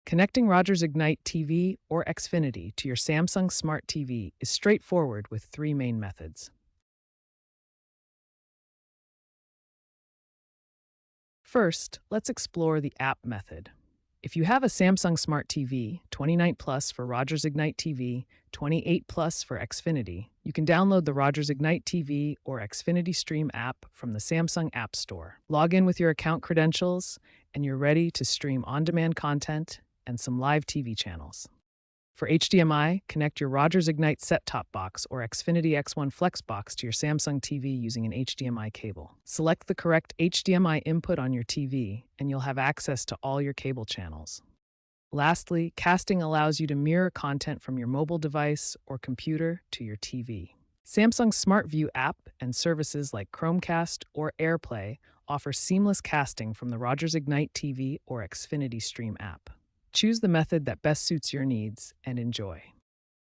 Connecting Rogers Ignite TV or Xfinity to your Samsung Smart TV is straightforward with three main methods. First, let's explore the app method. If you have a Samsung Smart TV, 29 Plus for Rogers Ignite TV, 28 Plus for Xfinity, you can download the Rogers Ignite TV or Xfinity Stream app from the Samsung App Store. Log in with your account credentials, and you're ready to stream on-demand content and some live TV channels. For HDMI, connect your Rogers Ignite set-top box or Xfinity X1 Flex box to your Samsung TV using an HDMI cable. Select the correct HDMI input on your TV, and you'll have access to all your cable channels. Lastly, casting allows you to mirror content from your mobile device or computer to your TV. Samsung's Smart View app and services like Chromecast or AirPlay offer seamless casting from the Rogers Ignite TV or Xfinity Stream app. Choose the method that best suits your needs and enjoy.